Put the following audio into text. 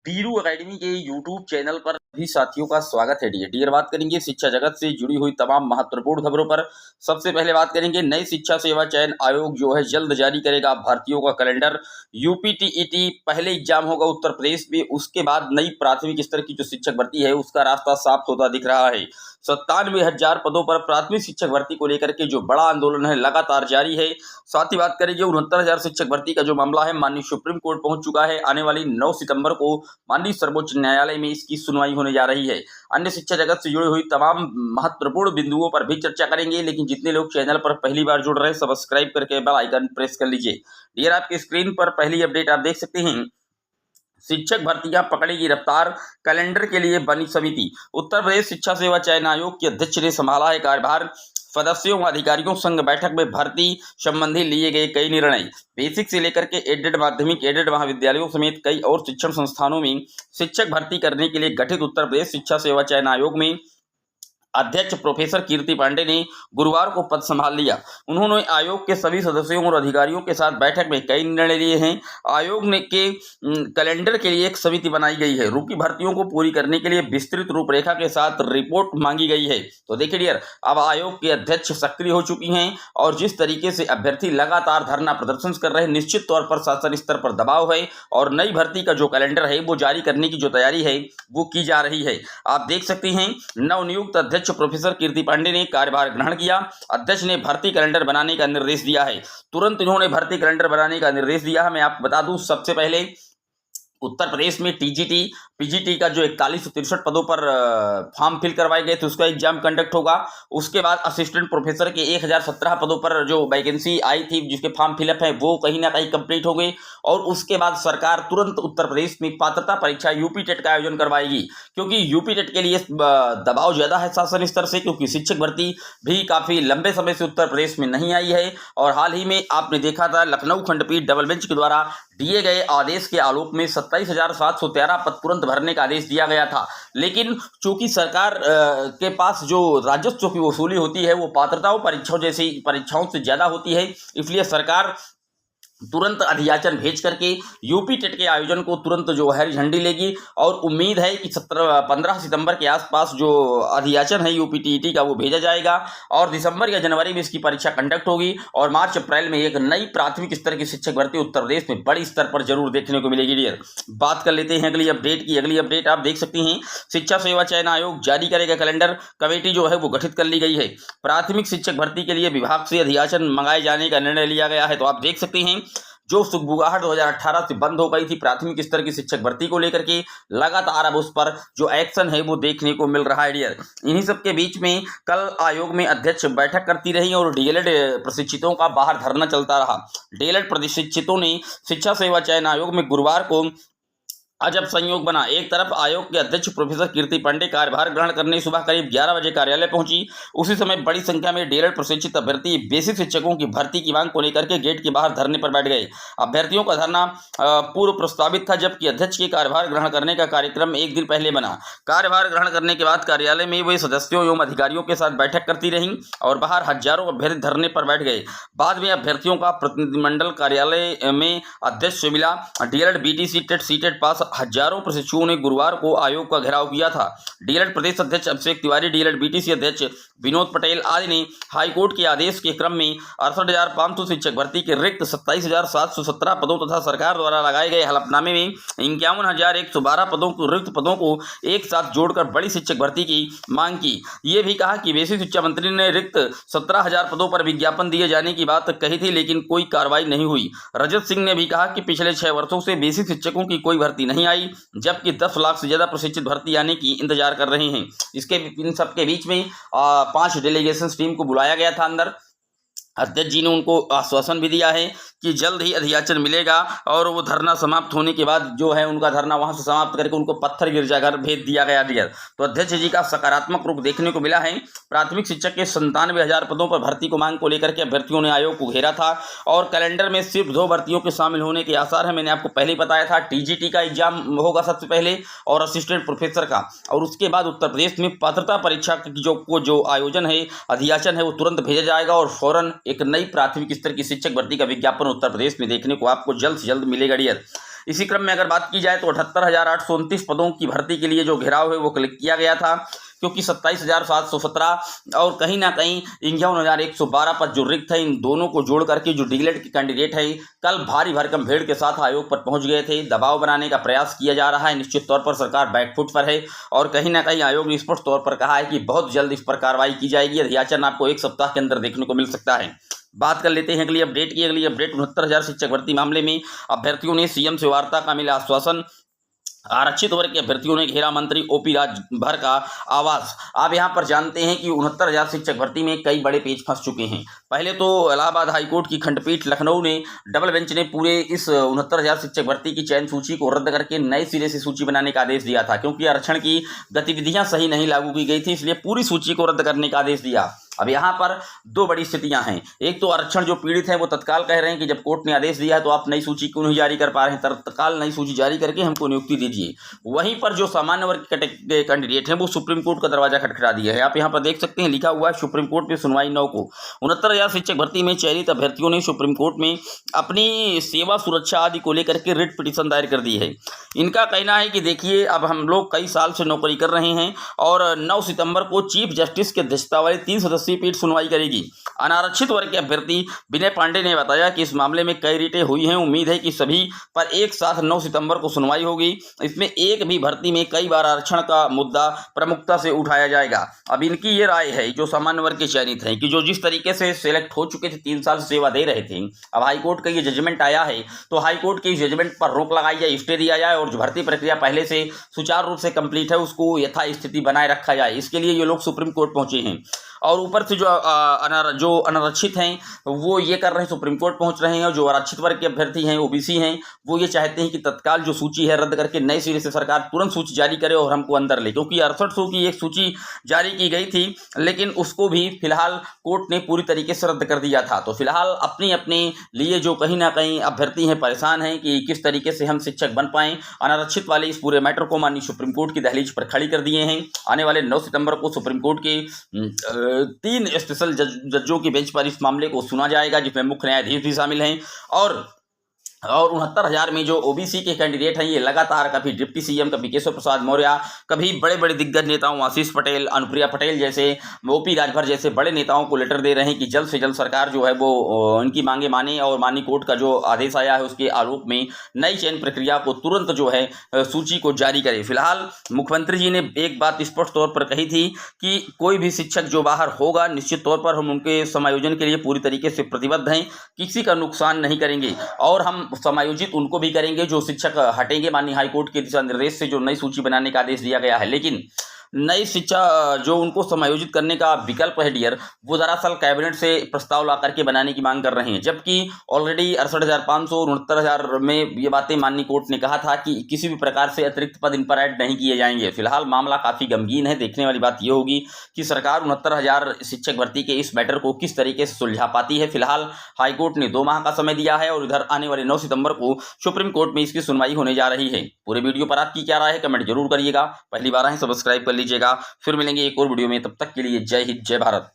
Biru academy के YouTube channel पर सभी साथियों का स्वागत है। डियर बात करेंगे शिक्षा जगत से जुड़ी हुई तमाम महत्वपूर्ण खबरों पर। सबसे पहले बात करेंगे नई शिक्षा सेवा चयन आयोग जो है जल्द जारी करेगा भर्तियों का कैलेंडर। यूपीटीईटी पहले एग्जाम होगा उत्तर प्रदेश में, उसके बाद नई प्राथमिक स्तर की जो शिक्षक भर्ती है उसका रास्ता साफ होता दिख रहा है। 97,000 पदों पर प्राथमिक शिक्षक भर्ती को लेकर के जो बड़ा आंदोलन है लगातार जारी है। साथ ही बात करेंगे 69,000 शिक्षक भर्ती का जो मामला है माननीय सुप्रीम कोर्ट पहुंच चुका है। आने वाली 9 सितंबर को माननीय सर्वोच्च न्यायालय में इसकी सुनवाई होने जा रही है। अन्य शिक्षा जगत से जुड़ी हुई तमाम महत्वपूर्ण बिंदुओं पर भी चर्चा करेंगे, लेकिन जितने लोग चैनल पर पहली बार जुड़ रहे हैं सब्सक्राइब करके बेल आइकन प्रेस कर लीजिए। डियर आपके स्क्रीन पर पहली अपडेट आप देख सकते हैं। शिक्षक भर्तियां पकड़ेगी रफ्तार, कैलेंडर के लिए बनी समिति। उत्तर प्रदेश शिक्षा सेवा चयन आयोग के अध्यक्ष ने संभाला है कार्यभार। सदस्यों व अधिकारियों संग बैठक में भर्ती संबंधी लिए गए कई निर्णय। बेसिक से लेकर के एडेड माध्यमिक, एडेड महाविद्यालयों समेत कई और शिक्षण संस्थानों में शिक्षक भर्ती करने के लिए गठित उत्तर प्रदेश शिक्षा सेवा चयन आयोग में अध्यक्ष प्रोफेसर कीर्ति पांडे ने गुरुवार को पद संभाल लिया। उन्होंने आयोग के सभी सदस्यों और अधिकारियों के साथ बैठक में कई निर्णय लिए हैं। आयोग ने के कैलेंडर के लिए एक समिति बनाई गई है। रुकी भर्तियों को पूरी करने के लिए विस्तृत रूपरेखा के साथ रिपोर्ट मांगी गई है। तो देखिए डियर, अब आयोग के अध्यक्ष सक्रिय हो चुकी हैं और जिस तरीके से अभ्यर्थी लगातार धरना प्रदर्शन कर रहे हैं, निश्चित तौर पर शासन स्तर पर दबाव है और नई भर्ती का जो कैलेंडर है वो जारी करने की जो तैयारी है वो की जा रही है। आप देख सकते हैं नवनियुक्त अध्यक्ष प्रोफेसर कीर्ति पांडे ने कार्यभार ग्रहण किया। अध्यक्ष ने भर्ती कैलेंडर बनाने का निर्देश दिया है। तुरंत इन्होंने भर्ती कैलेंडर बनाने का निर्देश दिया है। मैं आपको बता दूं, सबसे पहले उत्तर प्रदेश में टीजीटी पीजीटी का जो 4163 पदों पर फॉर्म फिल करवाए गए थे उसका एग्जाम कंडक्ट होगा। उसके बाद असिस्टेंट प्रोफेसर के 1017 पदों पर जो वैकेंसी आई थी जिसके फॉर्म फिलअप है वो कहीं ना कहीं कंप्लीट हो गई। और उसके बाद सरकार तुरंत उत्तर प्रदेश में पात्रता परीक्षा यूपी टेट का आयोजन करवाएगी, क्योंकि यूपी टेट के लिए दबाव ज्यादा है शासन स्तर से, क्योंकि शिक्षक भर्ती भी काफी लंबे समय से उत्तर प्रदेश में नहीं आई है। और हाल ही में आपने देखा था लखनऊ खंडपीठ डबल बेंच के द्वारा दिए गए आदेश के आलोक में 27,713 पद तुरंत भरने का आदेश दिया गया था। लेकिन चूंकि सरकार के पास जो राजस्व की वसूली होती है वो पात्रताओं परीक्षाओं जैसी परीक्षाओं से ज्यादा होती है, इसलिए सरकार तुरंत अधियाचन भेज करके यूपी टेट के आयोजन को तुरंत जो हरी झंडी लेगी। और उम्मीद है कि 15 सितंबर के आसपास जो अधियाचन है यूपीटीईटी का वो भेजा जाएगा और दिसंबर या जनवरी में इसकी परीक्षा कंडक्ट होगी और मार्च अप्रैल में एक नई प्राथमिक स्तर की शिक्षक भर्ती उत्तर प्रदेश में बड़ी स्तर पर जरूर देखने को मिलेगी। डियर बात कर लेते हैं अगली अपडेट की। अगली अपडेट आप देख सकते हैं, शिक्षा सेवा चयन आयोग जारी करेगा कैलेंडर। कमेटी जो है वो गठित कर ली गई है। प्राथमिक शिक्षक भर्ती के लिए विभाग से अधियाचन मंगाए जाने का निर्णय लिया गया है। तो आप देख सकते हैं जो सुगबुगाहट 2018 से बंद हो गई थी प्राथमिक स्तर की शिक्षक भर्ती को लेकर के, लगातार अब उस पर जो एक्शन है वो देखने को मिल रहा है। डियर इन्हीं सब के बीच में कल आयोग में अध्यक्ष बैठक करती रही और डीएलएड प्रशिक्षितों का बाहर धरना चलता रहा। डीएलएड प्रशिक्षितों ने शिक्षा सेवा चयन आयोग में गुरुवार को अजब संयोग बना। एक तरफ आयोग के अध्यक्ष प्रोफेसर कीर्ति पांडे कार्यभार ग्रहण करने सुबह करीब 11 बजे कार्यालय पहुंची। उसी समय बड़ी संख्या में डीएलएड प्रशिक्षित अभ्यर्थी बेसिक शिक्षकों की भर्ती की मांग को लेकर के गेट के बाहर धरने पर बैठ गए। अभ्यर्थियों का धरना पूर्व प्रस्तावित था, जबकि अध्यक्ष के कार्यभार ग्रहण करने का कार्यक्रम एक दिन पहले बना। कार्यभार ग्रहण करने के बाद कार्यालय में वे सदस्यों एवं अधिकारियों के साथ बैठक करती रहीं और बाहर हजारों अभ्यर्थी धरने पर बैठ गए। बाद में अभ्यर्थियों का प्रतिनिधिमंडल कार्यालय में अध्यक्ष से मिला। डीएलएड बीटीसी टेट सीटेट पास हजारों प्रशिक्षुओं ने गुरुवार को आयोग का घेराव किया था। डीएलएड प्रदेश अध्यक्ष अभिषेक तिवारी, डीएलएड बीटीसी अध्यक्ष विनोद पटेल आदि ने हाईकोर्ट के आदेश के क्रम में 68,500 शिक्षक भर्ती के रिक्त 27,717 पदों तथा सरकार द्वारा लगाए गए हलफनामे में 51,112 पदों को रिक्त पदों को एक साथ जोड़कर बड़ी शिक्षक भर्ती की मांग की। ये भी कहा कि बेसिक शिक्षा मंत्री ने रिक्त 17,000 पदों पर विज्ञापन दिए जाने की बात कही थी, लेकिन कोई कार्रवाई नहीं हुई। रजत सिंह ने भी कहा कि पिछले 6 वर्षों से बेसिक शिक्षकों की कोई भर्ती नहीं आई, जबकि 10 लाख से ज्यादा प्रशिक्षित भर्ती आने की इंतजार कर रहे हैं। इन सबके बीच में 5 डेलीगेशन टीम को बुलाया गया था अंदर। अध्यक्ष जी ने उनको आश्वासन भी दिया है कि जल्द ही अधियाचन मिलेगा और वो धरना समाप्त होने के बाद जो है उनका धरना वहां से समाप्त करके उनको पत्थर गिरजाघर भेज दिया गया। डियर तो अध्यक्ष जी का सकारात्मक रुख देखने को मिला है। प्राथमिक शिक्षक के 97,000 पदों पर भर्ती को मांग को लेकर के अभ्यर्थियों ने आयोग को घेरा था और कैलेंडर में सिर्फ 2 भर्तियों के शामिल होने के आसार है। मैंने आपको पहले ही बताया था टीजीटी का एग्जाम होगा सबसे पहले और असिस्टेंट प्रोफेसर का, और उसके बाद उत्तर प्रदेश में पात्रता परीक्षा की जो आयोजन है अधियाचन है वो तुरंत भेजा जाएगा और फौरन एक नई प्राथमिक स्तर की शिक्षक भर्ती का विज्ञापन उत्तर प्रदेश में देखने को आपको जल्द से जल्द मिलेगा। डियर इसी क्रम में अगर बात की जाए तो 78,829 पदों की भर्ती के लिए जो घेराव है वो क्लिक किया गया था, क्योंकि 27,717 और कहीं ना कहीं 51,112 पद जो रिक्त है, इन दोनों को जोड़ करके जो डीएलएड के कैंडिडेट है कल भारी भरकम भीड़ के साथ आयोग पर पहुंच गए थे। दबाव बनाने का प्रयास किया जा रहा है। निश्चित तौर पर सरकार बैकफुट पर है और कहीं ना कहीं आयोग ने स्पष्ट तौर पर कहा है कि बहुत जल्द इस पर कार्रवाई की जाएगी। अध्याचन आपको 1 सप्ताह के अंदर देखने को मिल सकता है। बात कर लेते हैं अगली अपडेट की। अगली अपडेट 69,000 शिक्षक भर्ती मामले में अभ्यर्थियों ने सीएम से वार्ता का मिला आश्वासन। आरक्षित वर्ग के अभ्यर्थियों ने घेरा मंत्री ओपी राजभर का आवास। आप यहां पर जानते हैं कि 69,000 शिक्षक भर्ती में कई बड़े पेच फंस चुके हैं। पहले तो इलाहाबाद हाईकोर्ट की खंडपीठ लखनऊ ने डबल बेंच ने पूरे इस 69,000 शिक्षक भर्ती की चयन सूची को रद्द करके नए सिरे से सूची बनाने का आदेश दिया था, क्योंकि आरक्षण की गतिविधियां सही नहीं लागू की गई थी, इसलिए पूरी सूची को रद्द करने का आदेश दिया। अब यहाँ पर दो बड़ी स्थितियां हैं। एक तो आरक्षण जो पीड़ित हैं वो तत्काल कह रहे हैं कि जब कोर्ट ने आदेश दिया है तो आप नई सूची क्यों नहीं जारी कर पा रहे हैं, तत्काल नई सूची जारी करके हमको नियुक्ति दीजिए। वहीं पर जो सामान्य वर्ग के कैंडिडेट हैं वो सुप्रीम कोर्ट का दरवाजा खटखटा दिया है। आप यहाँ पर देख सकते हैं, लिखा हुआ है सुप्रीम कोर्ट में सुनवाई 9 को। 69,000 शिक्षक भर्ती में चयनित अभ्यर्थियों ने सुप्रीम कोर्ट में अपनी सेवा सुरक्षा आदि को लेकर के रिट पिटीशन दायर कर दी है। इनका कहना है कि देखिए, अब हम लोग कई साल से नौकरी कर रहे हैं और 9 सितंबर को चीफ जस्टिस की अध्यक्षता वाली 3 सदस्यीय पीठ सुनवाई करेगी। अनारक्षित वर्ग के अभ्यर्थी विनय पांडे ने बताया कि इस मामले में कई रिटें हुई हैं। उम्मीद है कि सभी पर एक साथ 9 सितंबर को सुनवाई होगी। इसमें एक भी भर्ती में कई बार आरक्षण का मुद्दा प्रमुखता से उठाया जाएगा। अब इनकी ये राय है, जो सामान्य वर्ग के चयनित हैं, कि जो जिस तरीके से सिलेक्ट हो चुके थे, 3 साल से सेवा दे रहे थे, अब हाईकोर्ट का ये जजमेंट आया है तो हाईकोर्ट के इस जजमेंट पर रोक लगाई जाए, स्टे दिया जाए और जो भर्ती प्रक्रिया पहले से सुचारू रूप से कंप्लीट है उसको यथास्थिति बनाए रखा जाए। इसके लिए ये लोग सुप्रीम कोर्ट पहुंचे हैं और ऊपर से जो अनारक्षित हैं वो ये कर रहे हैं, सुप्रीम कोर्ट पहुंच रहे हैं। और जो आरक्षित वर्ग के अभ्यर्थी हैं, ओबीसी हैं, वो ये चाहते हैं कि तत्काल जो सूची है रद्द करके नए सिरे से सरकार तुरंत सूची जारी करे और हमको अंदर ले, क्योंकि 6800 की एक सूची जारी की गई थी लेकिन उसको भी फिलहाल कोर्ट ने पूरी तरीके से रद्द कर दिया था। तो फिलहाल अपने अपने लिए जो कहीं ना कहीं अभ्यर्थी हैं परेशान हैं कि किस तरीके से हम शिक्षक बन पाएं। अनारक्षित वाले इस पूरे मैटर को माननीय सुप्रीम कोर्ट की दहलीज पर खड़ी कर दिए हैं। आने वाले 9 सितंबर को सुप्रीम कोर्ट के 3 स्पेशल जजों की बेंच पर इस मामले को सुना जाएगा, जिसमें मुख्य न्यायाधीश भी शामिल हैं। और 69,000 में जो ओबीसी के कैंडिडेट हैं ये लगातार कभी डिप्टी सीएम, कभी केशव प्रसाद मौर्य, कभी बड़े बड़े दिग्गज नेताओं आशीष पटेल, अनुप्रिया पटेल जैसे, ओपी राजभर जैसे बड़े नेताओं को लेटर दे रहे हैं कि जल्द से जल्द सरकार जो है वो इनकी मांगे माने और माननीय कोर्ट का जो आदेश आया है उसके आलोक में नई चयन प्रक्रिया को तुरंत जो है सूची को जारी करे। फिलहाल मुख्यमंत्री जी ने एक बात स्पष्ट तौर पर कही थी कि कोई भी शिक्षक जो बाहर होगा निश्चित तौर पर हम उनके समायोजन के लिए पूरी तरीके से प्रतिबद्ध हैं, किसी का नुकसान नहीं करेंगे और हम समायोजित उनको भी करेंगे जो शिक्षक हटेंगे। माननीय हाईकोर्ट के दिशा निर्देश से जो नई सूची बनाने का आदेश दिया गया है, लेकिन नई शिक्षा जो उनको समायोजित करने का विकल्प है डियर, वो दरअसल कैबिनेट से प्रस्ताव ला करके बनाने की मांग कर रहे हैं, जबकि ऑलरेडी 68,500 और 69,000 में ये बातें माननीय कोर्ट ने कहा था कि किसी भी प्रकार से अतिरिक्त पद इन पर ऐड नहीं किए जाएंगे। फिलहाल मामला काफ़ी गमगीन है। देखने वाली बात ये होगी कि सरकार 69,000 शिक्षक भर्ती के इस मैटर को किस तरीके से सुलझा पाती है। फिलहाल हाईकोर्ट ने 2 माह का समय दिया है और इधर आने वाले 9 सितंबर को सुप्रीम कोर्ट में इसकी सुनवाई होने जा रही है। पूरे वीडियो पर आपकी क्या राय है कमेंट जरूर करिएगा। पहली बार है सब्सक्राइब कर लीजिएगा। फिर मिलेंगे एक और वीडियो में, तब तक के लिए जय हिंद जय भारत।